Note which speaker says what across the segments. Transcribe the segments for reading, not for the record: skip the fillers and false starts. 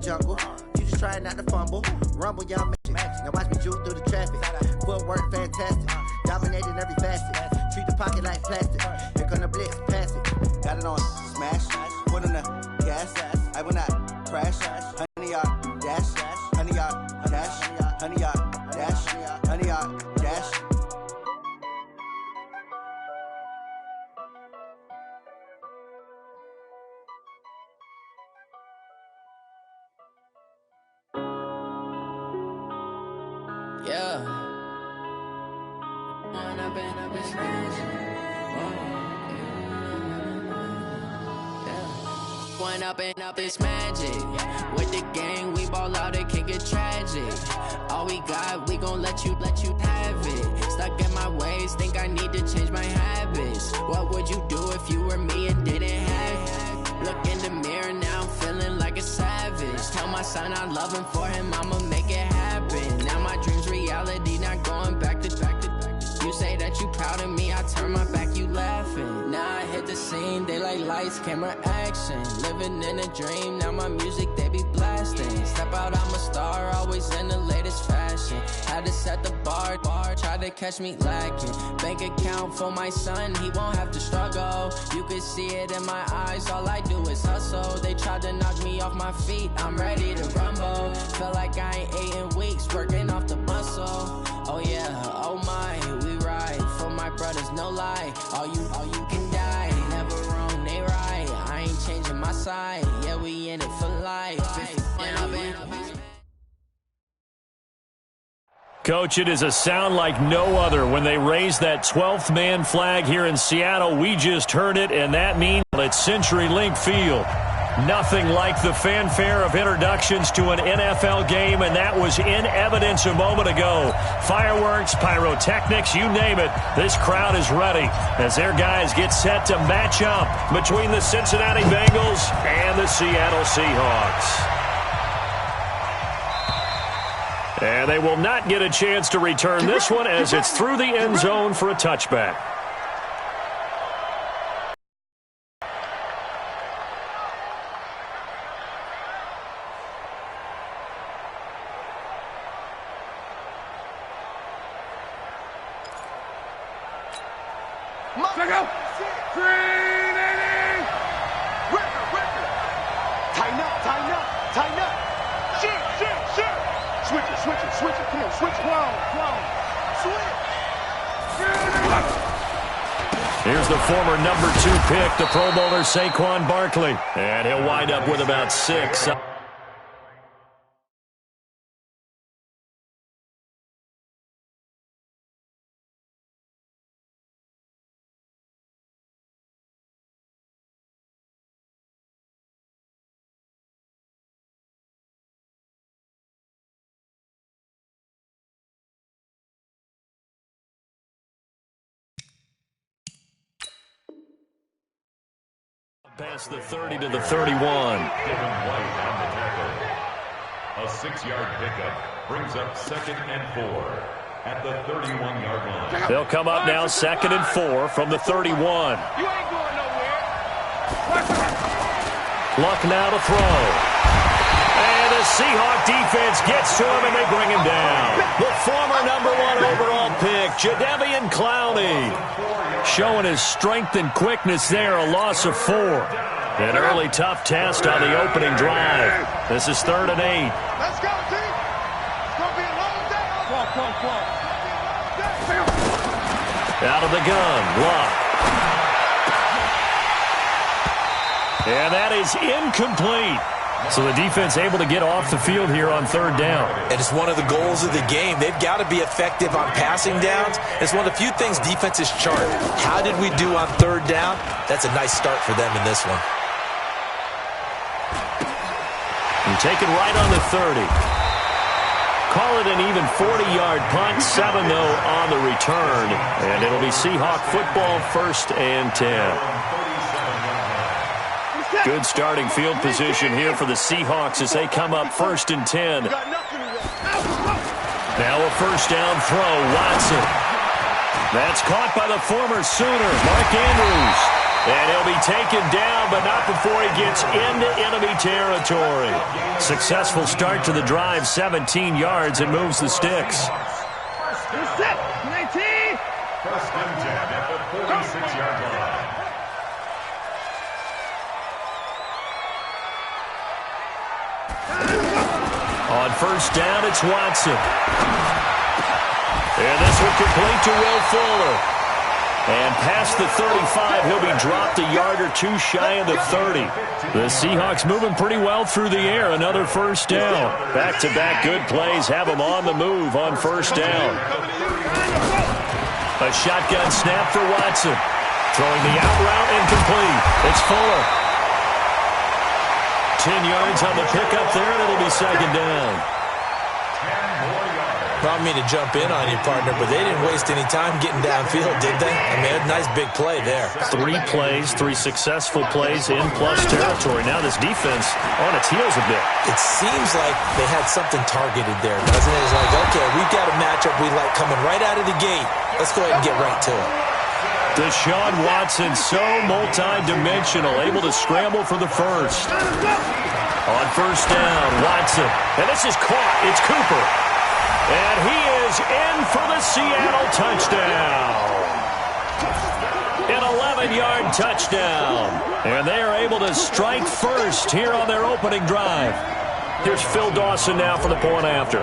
Speaker 1: jungle. You just trying not to fumble. Rumble, young magic. Now watch me juke through the traffic. Footwork fantastic. Dominating every facet. Treat the pocket like plastic. Here come the blitz, pass it. Got it on smash. Put on the gas. I will not crash. 100-yard dash. 100-yard dash. 100-yard dash. 100-yard dash.
Speaker 2: Yeah. One up and up is magic. With the gang, we ball out, it can get tragic. All we got, we gon' let you have it. Stuck in my ways, think I need to change my habits. What would you do if you were me and didn't have it? Look in the mirror now, I'm feeling like a savage. Tell my son I love him, for him I'ma make it happen. Now my dream's reality, not going back to. You say that you proud of me, I turn my back, you laughing. Now I hit the scene, they like lights, camera, action. Living in a dream, now my music, they be blasting. Step out, I'm a star, always in the latest fashion. Had to set the bar, try to catch me lacking. Bank account for my son, he won't have to struggle. You can see it in my eyes, all I do is hustle. They tried to knock me off my feet, I'm ready to rumble. Felt like I ain't ate in weeks, working off the muscle. Oh yeah, oh my, we ride for my brothers, no lie. All you can die, never wrong, they right. I ain't changing my side, yeah, we in it for life.
Speaker 3: Coach, it is a sound like no other when they raise that 12th man flag here in Seattle. We just heard it, and that means at CenturyLink Field. Nothing like the fanfare of introductions to an NFL game, and that was in evidence a moment ago. Fireworks, pyrotechnics, you name it. This crowd is ready as their guys get set to match up between the Cincinnati Bengals and the Seattle Seahawks. And they will not get a chance to return this one as it's through the end zone for a touchback. Here's the former number 2 pick, the Pro Bowler Saquon Barkley. And he'll wind up with about 6. Past the 30 to the 31.
Speaker 4: A 6-yard pickup brings up 2nd and 4 at the 31-yard line.
Speaker 3: They'll come up now 2nd and 4 from the 31.
Speaker 5: You ain't going nowhere.
Speaker 3: Luck now to throw. And the Seahawk defense gets to him and they bring him down. The former number 1 overall pick, Jadeveon Clowney. Showing his strength and quickness there, a loss of 4. An early tough test on the opening drive. This is 3rd and 8.
Speaker 5: Let's go, team. It's going to be a long day. Come on.
Speaker 3: Out of the gun, Luck. And that is incomplete. So the defense able to get off the field here on 3rd down.
Speaker 6: And it's one of the goals of the game. They've got to be effective on passing downs. It's one of the few things defenses chart. How did we do on 3rd down? That's a nice start for them in this one.
Speaker 3: And taken right on the 30. Call it an even 40-yard punt. 7, though, on the return. And it'll be Seahawk football, 1st and 10. Good starting field position here for the Seahawks as they come up 1st and 10. Now a 1st down throw, Watson. That's caught by the former Sooner, Mark Andrews. And he'll be taken down, but not before he gets into enemy territory. Successful start to the drive, 17 yards, and moves the sticks.
Speaker 5: Set, 19.
Speaker 4: First and 10 at the 46-yard line.
Speaker 3: On first down, it's Watson. And this will complete to Will Fuller. And past the 35, he'll be dropped a yard or two shy of the 30. The Seahawks moving pretty well through the air. Another first down. Back-to-back good plays have them on the move on first down. A shotgun snap for Watson. Throwing the out route incomplete. It's Fuller. 10 yards on the pickup there, and it'll be second down.
Speaker 6: I don't mean to jump in on you, partner, but they didn't waste any time getting downfield, did they? I mean, a nice big play there.
Speaker 3: 3 plays, 3 successful plays in plus territory. Now this defense on its heels a bit.
Speaker 6: It seems like they had something targeted there, doesn't it? It's like, okay, we've got a matchup we like coming right out of the gate. Let's go ahead and get right to it.
Speaker 3: Deshaun Watson, so multi-dimensional, able to scramble for the first. On first down, Watson. And this is caught. It's Cooper. And he is in for the Seattle touchdown. An 11-yard touchdown. And they are able to strike first here on their opening drive. Here's Phil Dawson now for the point after.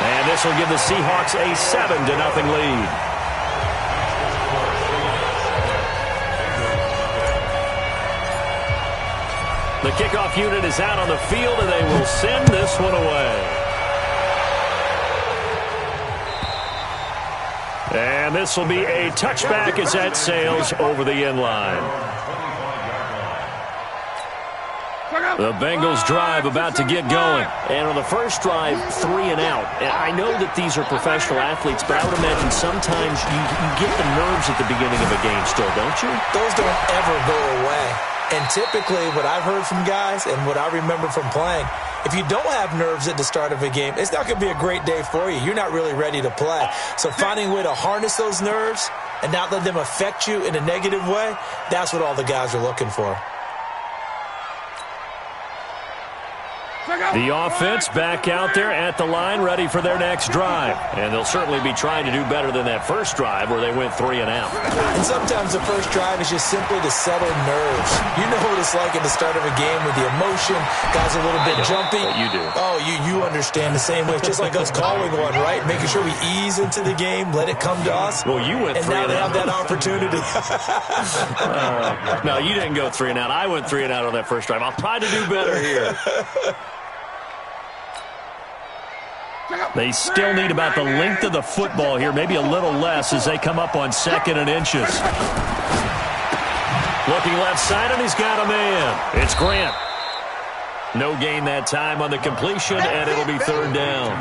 Speaker 3: And this will give the Seahawks a 7-0 lead. The kickoff unit is out on the field, and they will send this one away. And this will be a touchback as that sails over the end line. The Bengals drive about to get going. And on the first drive, 3 and out. And I know that these are professional athletes, but I would imagine sometimes you get the nerves at the beginning of a game still, don't you?
Speaker 6: Those don't ever go away. And typically what I've heard from guys and what I remember from playing, if you don't have nerves at the start of a game, it's not going to be a great day for you. You're not really ready to play. So finding a way to harness those nerves and not let them affect you in a negative way, that's what all the guys are looking for.
Speaker 3: The offense back out there at the line, ready for their next drive. And they'll certainly be trying to do better than that first drive where they went 3 and out.
Speaker 6: And sometimes the first drive is just simply to settle nerves. You know what it's like at the start of a game with the emotion. Guys are a little bit jumpy.
Speaker 3: You do.
Speaker 6: Oh, you understand the same way. It's just like us calling one, right? Making sure we ease into the game, let it come to us.
Speaker 3: Well, you went 3 and out.
Speaker 6: And now they have that opportunity.
Speaker 3: No, you didn't go 3 and out. I went 3 and out on that first drive. I'll try to do better here. They still need about the length of the football here, maybe a little less as they come up on 2nd and inches. Looking left side, and he's got a man. It's Grant. No gain that time on the completion, and it'll be 3rd down.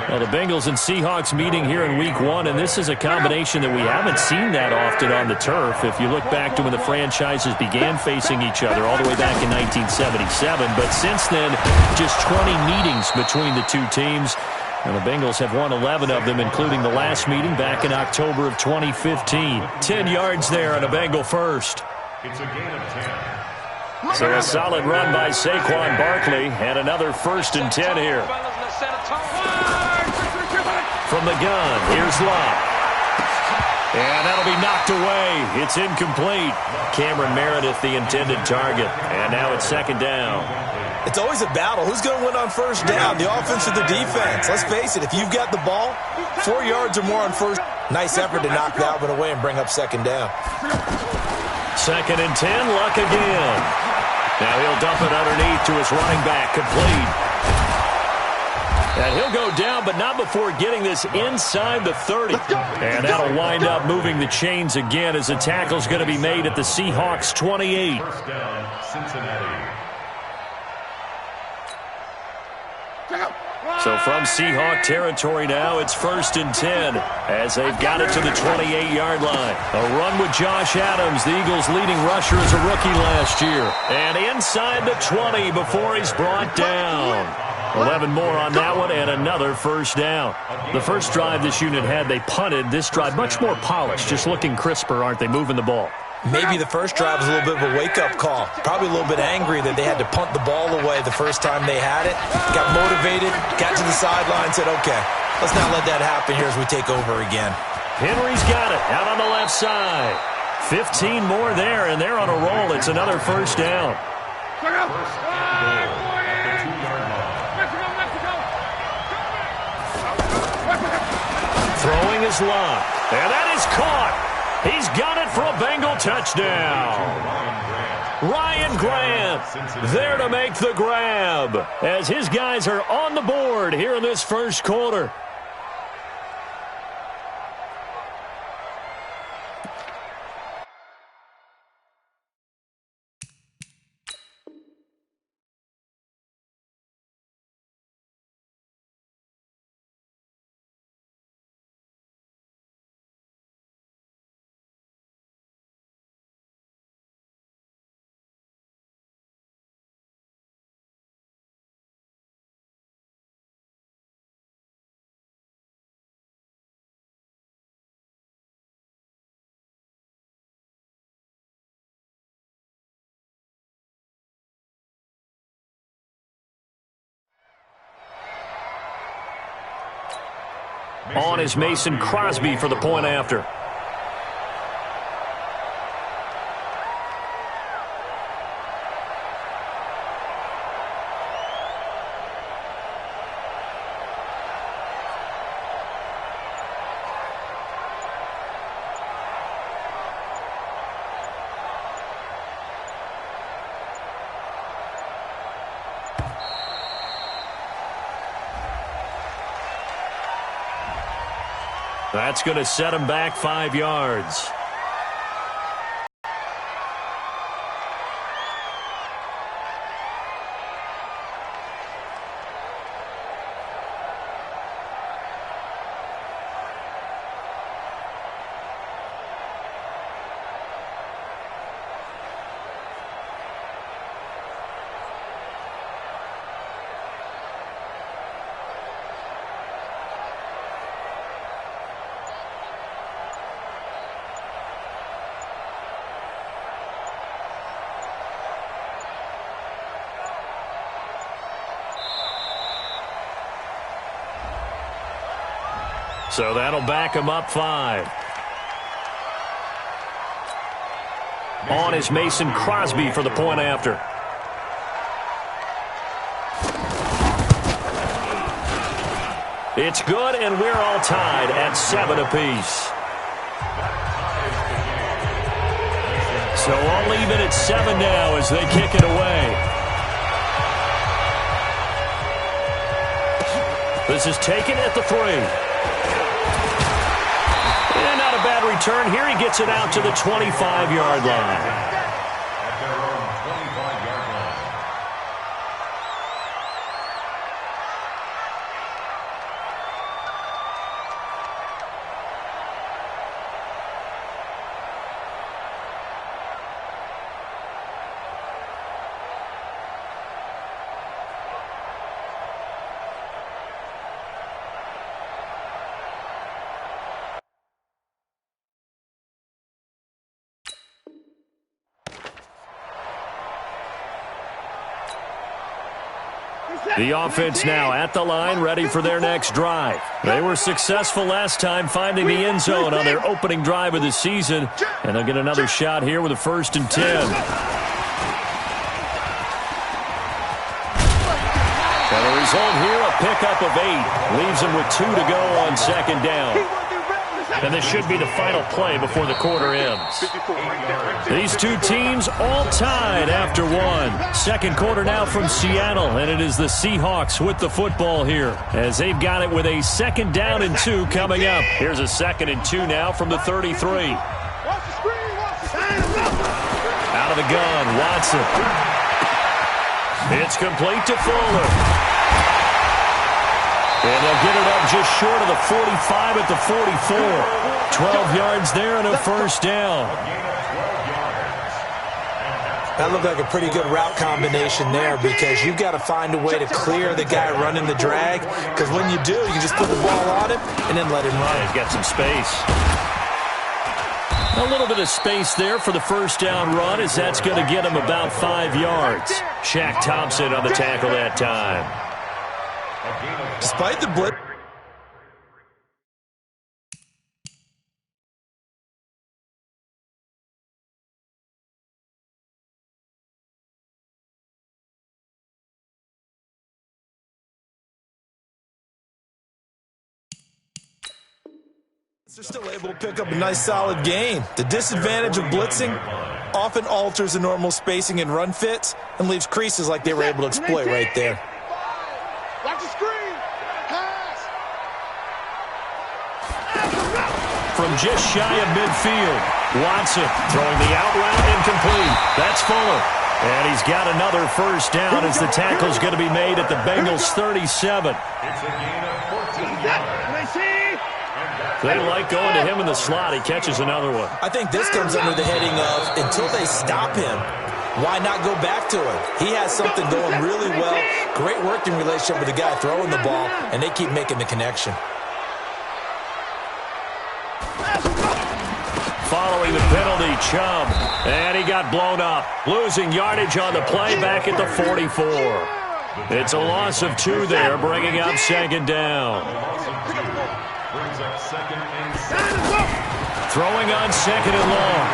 Speaker 3: Well, the Bengals and Seahawks meeting here in Week 1, and this is a combination that we haven't seen that often on the turf. If you look back to when the franchises began facing each other all the way back in 1977, but since then, just 20 meetings between the two teams. And the Bengals have won 11 of them, including the last meeting back in October of 2015. 10 yards there on a Bengal first.
Speaker 4: It's a gain of 10.
Speaker 3: So a solid run by Saquon Barkley, and another 1st and 10 here. From the gun, here's Love. And that'll be knocked away. It's incomplete. Cameron Meredith, the intended target. And now it's 2nd down.
Speaker 6: It's always a battle. Who's going to win on first down, the offense or the defense? Let's face it, if you've got the ball, 4 yards or more on first, nice effort to knock that one away and bring up 2nd down.
Speaker 3: 2nd and 10, Luck again. Now he'll dump it underneath to his running back, complete. And he'll go down, but not before getting this inside the 30. And that'll wind up moving the chains again as the tackle's going to be made at the Seahawks 28.
Speaker 4: First down, Cincinnati.
Speaker 3: So from Seahawk territory now, it's 1st and 10 as they've got it to the 28-yard line. A run with Josh Adams, the Eagles' leading rusher as a rookie last year. And inside the 20 before he's brought down. 11 more on that one and another first down. The first drive this unit had, they punted. This drive much more polished, just looking crisper, aren't they, moving the ball?
Speaker 6: Maybe the first drive was a little bit of a wake-up call. Probably a little bit angry that they had to punt the ball away the first time they had it. Got motivated, got to the sideline, said, okay, let's not let that happen here as we take over again.
Speaker 3: Henry's got it out on the left side. 15 more there, and they're on a roll. It's another first down. Throwing is locked, and that is caught. He's got it for a Bengal touchdown. Ryan Grant there to make the grab as his guys are on the board here in this first quarter. On is Mason Crosby for the point after. That's going to set him back 5 yards. So that'll back him up 5. On is Mason Crosby for the point after. It's good, and we're all tied at 7 apiece. So all even at 7 now as they kick it away. This is taken at the 3. And not a bad return here. He gets it out to the 25-yard line. The offense now at the line, ready for their next drive. They were successful last time finding the end zone on their opening drive of the season, and they'll get another shot here with a 1st and 10. And the result here, a pickup of 8. Leaves them with 2 to go on 2nd down. And this should be the final play before the quarter ends. These two teams all tied after 1. 2nd quarter now from Seattle, and it is the Seahawks with the football here as they've got it with a 2nd down and 2 coming up. Here's a 2nd and 2 now from the 33. Out of the gun, Watson. It's complete to Fuller. And they'll get it up just short of the 45 at the 44. 12 yards there and a first down.
Speaker 6: That looked like a pretty good route combination there because you've got to find a way to clear the guy running the drag, because when you do, you just put the ball on him and then let him run.
Speaker 3: Yeah, he's got some space. A little bit of space there for the first down run, as that's going to get him about 5 yards. Shaq Thompson on the tackle that time.
Speaker 6: Despite the blitz, they're still able to pick up a nice solid gain. The disadvantage of blitzing often alters the normal spacing and run fits and leaves creases like they were able to exploit right there.
Speaker 5: Watch the screen. Pass.
Speaker 3: From just shy of midfield, Watson throwing the out route incomplete. That's Fuller. And he's got another first down as the tackle's going to be made at the Bengals 37.
Speaker 4: It's a gain of 14 yards.
Speaker 3: They like going to him in the slot. He catches another one.
Speaker 6: I think this comes under the heading of, until they stop him, why not go back to him? He has something going really well. Great working relationship with the guy throwing the ball, and they keep making the connection.
Speaker 3: Following the penalty, Chubb. And he got blown up. Losing yardage on the play back at the 44. It's a loss of 2 there, bringing up second down.
Speaker 4: Brings up second and 7.
Speaker 3: Throwing on second and long.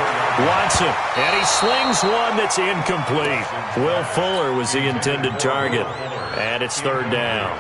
Speaker 3: Watson, and he slings one that's incomplete. Will Fuller was the intended target, and it's third down.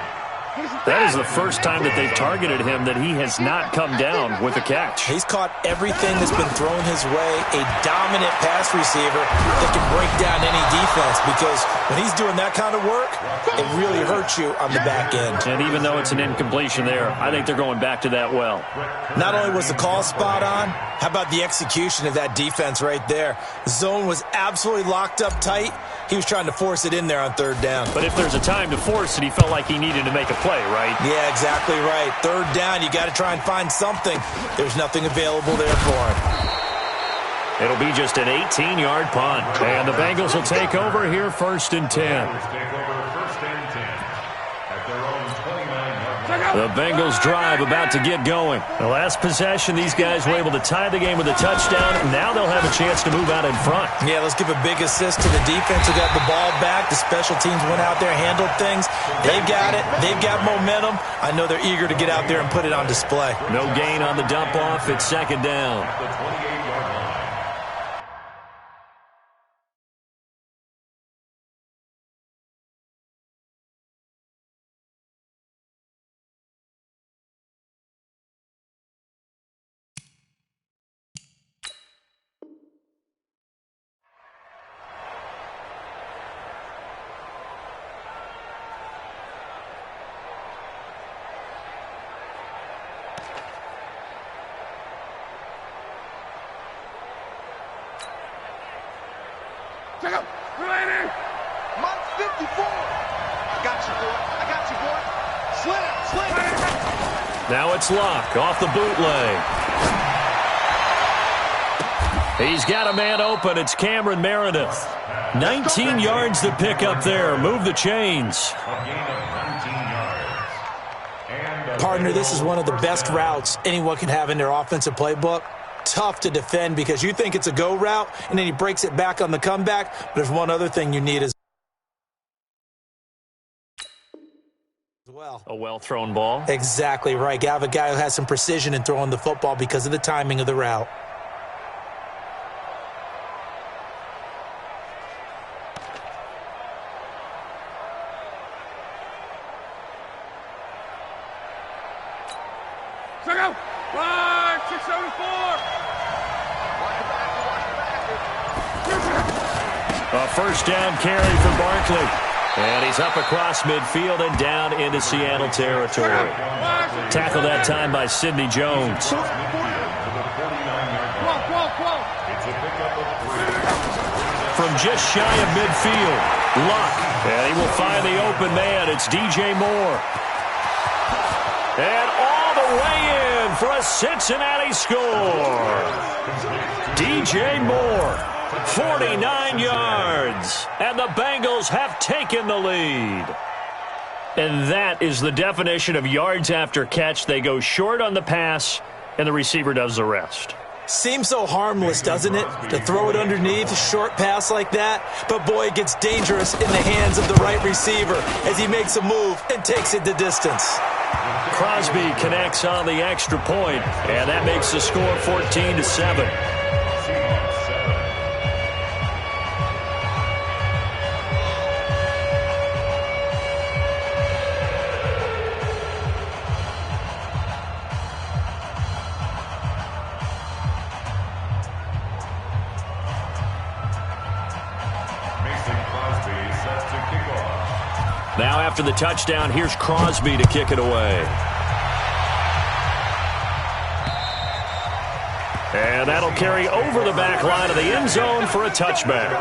Speaker 3: That is the first time that they've targeted him that he has not come down with a catch.
Speaker 6: He's caught everything that's been thrown his way. A dominant pass receiver that can break down any defense, because when he's doing that kind of work, it really hurts you on the back end.
Speaker 3: And even though it's an incompletion there, I think they're going back to that well.
Speaker 6: Not only was the call spot on, how about the execution of that defense right there? The zone was absolutely locked up tight. He was trying to force it in there on third down.
Speaker 3: But if there's a time to force it, he felt like he needed to make a play, right?
Speaker 6: Yeah, exactly right. Third down, you got to try and find something. There's nothing available there for him.
Speaker 3: It'll be just an 18-yard punt. And the Bengals will take over here, 1st and 10.
Speaker 4: Take over 1st and 10 at their own 29-yard line.
Speaker 3: The Bengals drive about to get going. The last possession, these guys were able to tie the game with a touchdown, and now they'll have a chance to move out in front.
Speaker 6: Yeah, let's give a big assist to the defense who got the ball back. The special teams went out there, handled things. They've got it. They've got momentum. I know they're eager to get out there and put it on display.
Speaker 3: No gain on the dump-off. It's second down.
Speaker 4: The 28-yard line.
Speaker 5: Check out. Related. Mike 54. I got you, boy. Slit it.
Speaker 3: Now it's Luck off the bootleg. He's got a man open. It's Cameron Meredith. 19 yards to pick up there. Move the chains.
Speaker 4: A gain of 19 yards.
Speaker 6: Partner, this is one of the best routes anyone can have in their offensive playbook. Tough to defend because you think it's a go route, and then he breaks it back on the comeback. But there's one other thing you need as well.
Speaker 3: A well-thrown ball.
Speaker 6: Exactly right. You have a guy who has some precision in throwing the football because of the timing of the route.
Speaker 5: Check out. 674.
Speaker 3: A first down carry for Barkley. And he's up across midfield and down into Seattle territory. Tackled that time by Sidney Jones. From just shy of midfield, Luck. And he will find the open man. It's DJ Moore. And all the way in for a Cincinnati score. DJ Moore, 49 yards. And the Bengals have taken the lead. And that is the definition of yards after catch. They go short on the pass, and the receiver does the rest.
Speaker 6: Seems so harmless, doesn't it, to throw it underneath a short pass like that? But, boy, it gets dangerous in the hands of the right receiver as he makes a move and takes it the distance.
Speaker 3: Crosby connects on the extra point, and that makes the score 14-7. Now after the touchdown, here's Crosby to kick it away. And that'll carry over the back line of the end zone for a touchback.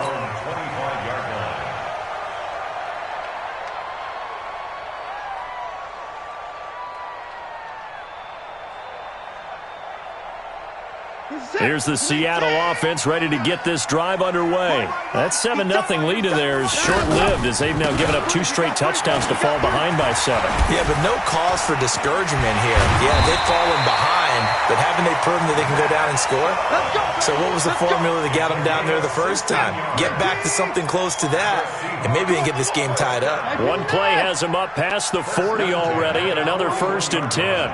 Speaker 3: Here's the Seattle offense ready to get this drive underway. That 7-0 lead of theirs short-lived as they've now given up 2 straight touchdowns to fall behind by 7.
Speaker 6: Yeah, but no cause for discouragement here. Yeah, they've fallen behind, but haven't they proven that they can go down and score? So what was the formula that got them down there the first time? Get back to something close to that, and maybe they can get this game tied up.
Speaker 3: One play has them up past the 40 already, and another 1st and 10.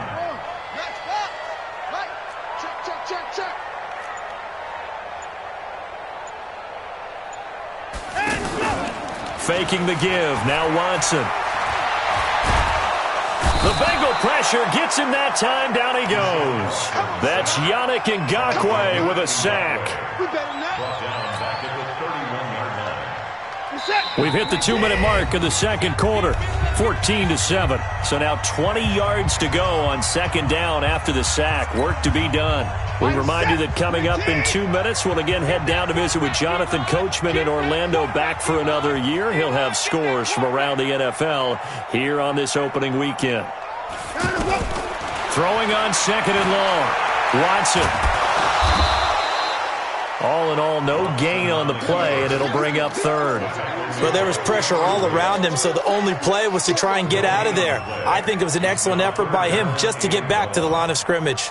Speaker 3: Faking the give. Now Watson. The Bengal pressure gets him that time. Down he goes. That's Yannick Ngakoue with a sack. We've hit the 2-minute mark of the second quarter. 14-7. So now 20 yards to go on second down after the sack. Work to be done. We remind you that coming up in 2 minutes, we'll again head down to visit with Jonathan Coachman in Orlando, back for another year. He'll have scores from around the NFL here on this opening weekend. Throwing on second and long. Watson. All in all, no gain on the play, and it'll bring up third.
Speaker 6: Well, there was pressure all around him, so the only play was to try and get out of there. I think it was an excellent effort by him just to get back to the line of scrimmage.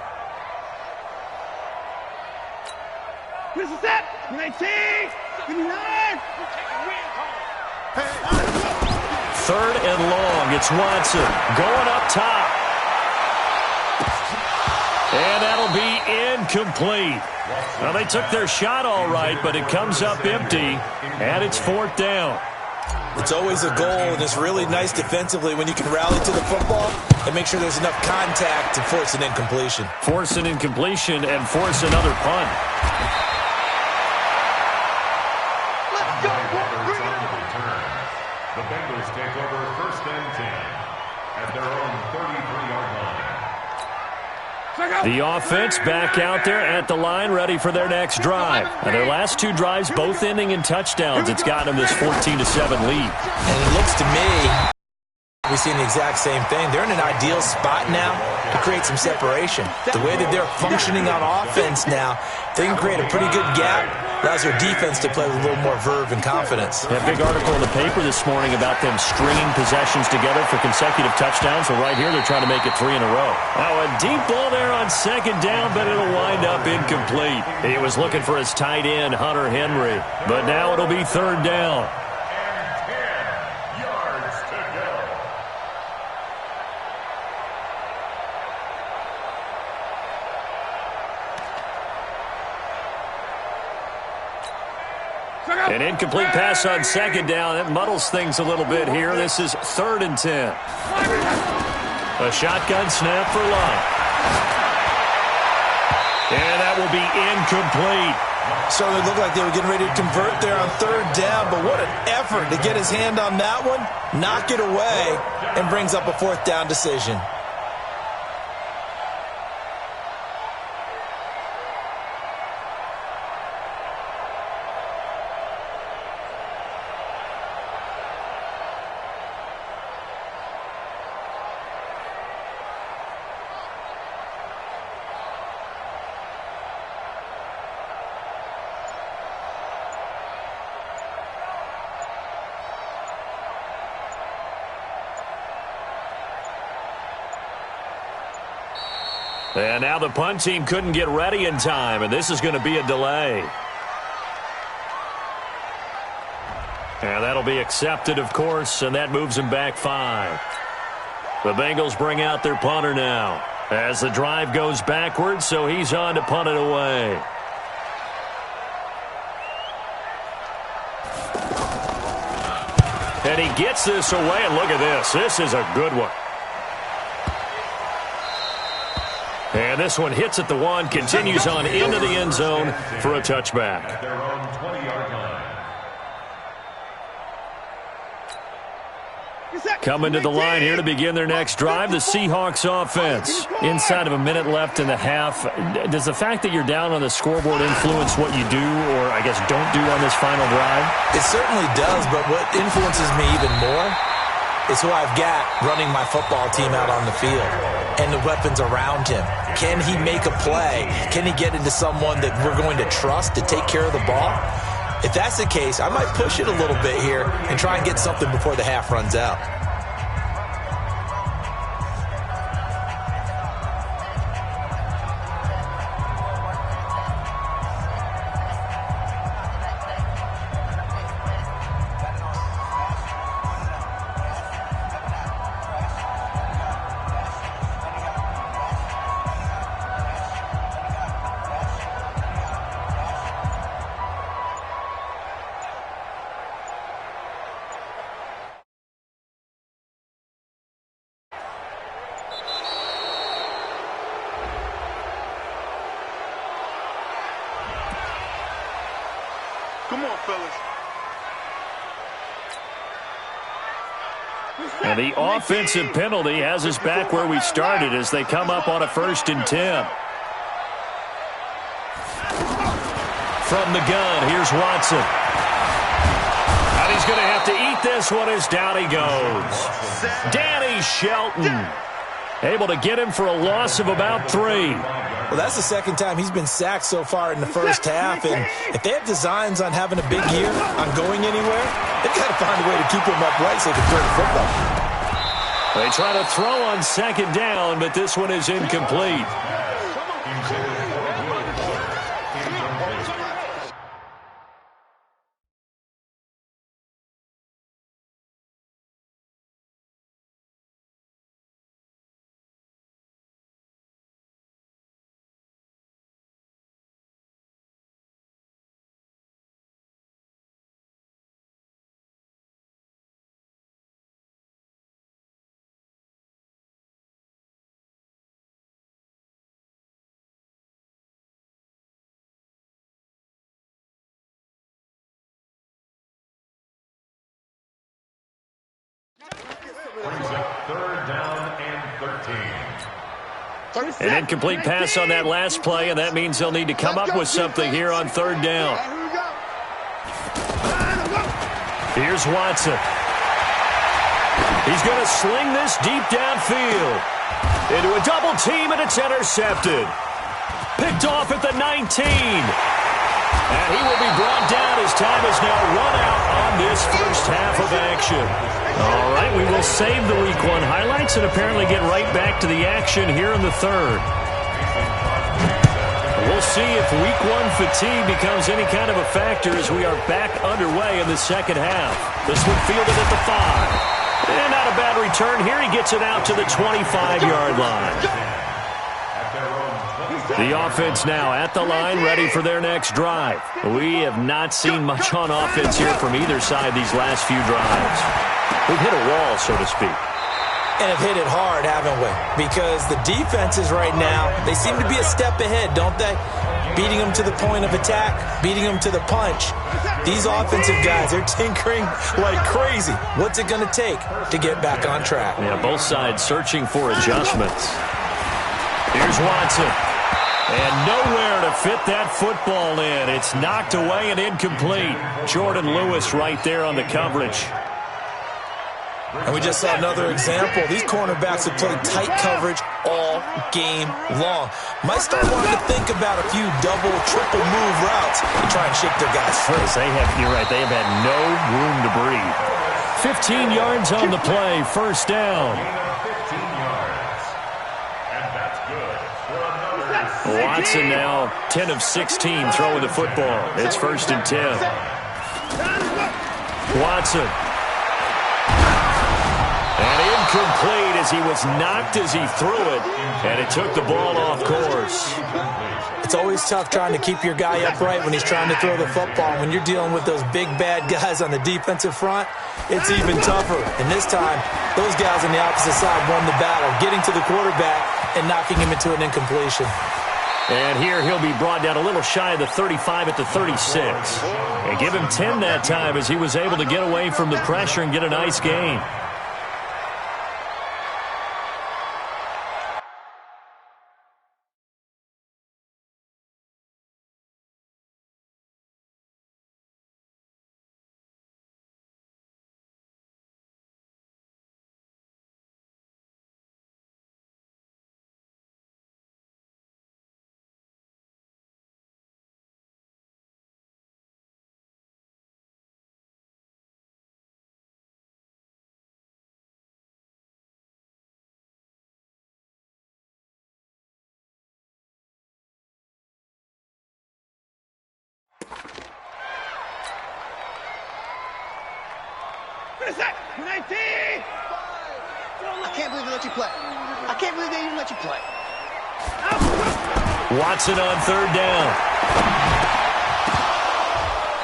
Speaker 5: This is it. 19, 29.
Speaker 3: Third and long. It's Watson going up top. And that'll be incomplete. Well, they took their shot all right, but it comes up empty, and it's 4th down.
Speaker 6: It's always a goal, and it's really nice defensively when you can rally to the football and make sure there's enough contact to force an incompletion.
Speaker 3: Force an incompletion and force another punt.
Speaker 5: Let's go.
Speaker 4: The Bengals take over 1st and 10 at their own 33-yard line.
Speaker 3: The offense back out there at the line, ready for their next drive. And their last 2 drives, both ending in touchdowns. It's gotten them this 14-7 lead.
Speaker 6: And it looks to me, we've seen the exact same thing. They're in an ideal spot now to create some separation. The way that they're functioning on offense now, they can create a pretty good gap. Allows their defense to play with a little more verve and confidence.
Speaker 3: A big article in the paper this morning about them stringing possessions together for consecutive touchdowns. So right here, they're trying to make it 3 in a row. Now, a deep ball there on second down, but it'll wind up incomplete. He was looking for his tight end, Hunter Henry. But now it'll be 3rd down. An incomplete pass on second down. That muddles things a little bit here. This is 3rd and 10. A shotgun snap for Love. And that will be incomplete.
Speaker 6: Certainly looked like they were getting ready to convert there on 3rd down, but what an effort to get his hand on that one, knock it away, and brings up a 4th down decision.
Speaker 3: And now the punt team couldn't get ready in time, and this is going to be a delay. And that'll be accepted, of course, and that moves them back 5. The Bengals bring out their punter now as the drive goes backwards, so he's on to punt it away. And he gets this away, and look at this. This is a good one. And this one hits at the 1, continues on into the end zone for a touchback.
Speaker 4: At their own 20-yard line.
Speaker 3: Coming to the line here to begin their next drive, the Seahawks offense. Inside of a minute left in the half. Does the fact that you're down on the scoreboard influence what you do, or I guess don't do on this final drive?
Speaker 6: It certainly does, but what influences me even more is who I've got running my football team out on the field and the weapons around him. Can he make a play? Can he get into someone that we're going to trust to take care of the ball? If that's the case, I might push it a little bit here and try and get something before the half runs out.
Speaker 5: Come on, fellas.
Speaker 3: And the offensive penalty has us back where we started as they come up on a 1st and 10. From the gun, here's Watson. And he's going to have to eat this one as down he goes. Danny Shelton able to get him for a loss of about 3.
Speaker 6: Well, that's the second time he's been sacked so far in the first half, and if they have designs on having a big year, on going anywhere, they've got to find a way to keep him upright so they can throw the football.
Speaker 3: They try to throw on 2nd down, but this one is incomplete.
Speaker 4: Brings up 3rd down and 13.
Speaker 3: An incomplete pass on that last play, and that means they'll need to come up with something here on 3rd down. Here's Watson. He's going to sling this deep downfield into a double team, and it's intercepted. Picked off at the 19. And he will be brought down as time is now run out on this first half of action. All right, we will save the Week 1 highlights and apparently get right back to the action here in the 3rd. We'll see if Week 1 fatigue becomes any kind of a factor as we are back underway in the 2nd half. This one fielded at the 5. And not a bad return here. He gets it out to the 25-yard line. The offense now at the line, ready for their next drive. We have not seen much on offense here from either side these last few drives. We've hit a wall, so to speak.
Speaker 6: And have hit it hard, haven't we? Because the defenses right now, they seem to be a step ahead, don't they? Beating them to the point of attack, beating them to the punch. These offensive guys, they're tinkering like crazy. What's it going to take to get back on track?
Speaker 3: Yeah, both sides searching for adjustments. Here's Watson. And nowhere to fit that football in. It's knocked away and incomplete. Jordan Lewis right there on the coverage.
Speaker 6: And we just saw another example. These cornerbacks have played tight coverage all game long. Might start wanting to think about a few double, triple move routes to try and shake their guys free.
Speaker 3: You're right, they have had no room to breathe. 15 yards on the play, 1st down.
Speaker 4: 15 yards. And that's good for a
Speaker 3: Watson now 10 of 16 throwing the football. It's 1st and 10. Watson. And incomplete as he was knocked as he threw it, and it took the ball off course.
Speaker 6: It's always tough trying to keep your guy upright when he's trying to throw the football. When you're dealing with those big, bad guys on the defensive front, it's even tougher. And this time, those guys on the opposite side won the battle, getting to the quarterback and knocking him into an incompletion.
Speaker 3: And here he'll be brought down a little shy of the 35 at the 36. And give him 10 that time as he was able to get away from the pressure and get a nice gain.
Speaker 5: I can't believe they let you play. I can't believe they even let you play.
Speaker 3: Watson on 3rd down.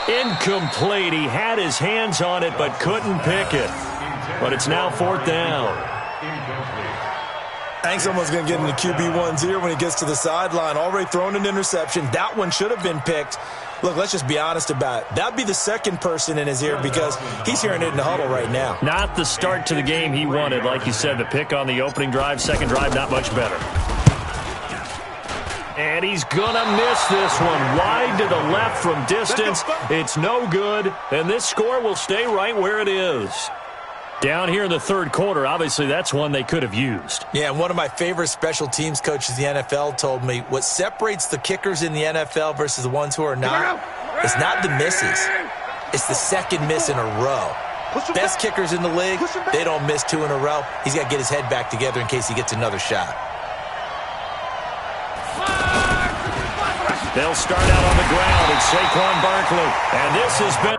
Speaker 3: Incomplete. He had his hands on it but couldn't pick it. But it's now 4th down.
Speaker 6: Hank's almost going to get into QB1's ear when he gets to the sideline. Already thrown an interception. That one should have been picked. Look, let's just be honest about it. That'd be the second person in his ear because he's hearing it in the huddle right now.
Speaker 3: Not the start to the game he wanted. Like you said, the pick on the opening drive, second drive, not much better. And he's going to miss this one. Wide to the left from distance. It's no good. And this score will stay right where it is. Down here in the 3rd quarter, obviously that's one they could have used.
Speaker 6: Yeah, and one of my favorite special teams coaches in the NFL told me what separates the kickers in the NFL versus the ones who are not is not the misses. It's the second miss in a row. Best kickers in the league, they don't miss 2 in a row. He's got to get his head back together in case he gets another shot.
Speaker 3: They'll start out on the ground. It's Saquon Barkley. And this has been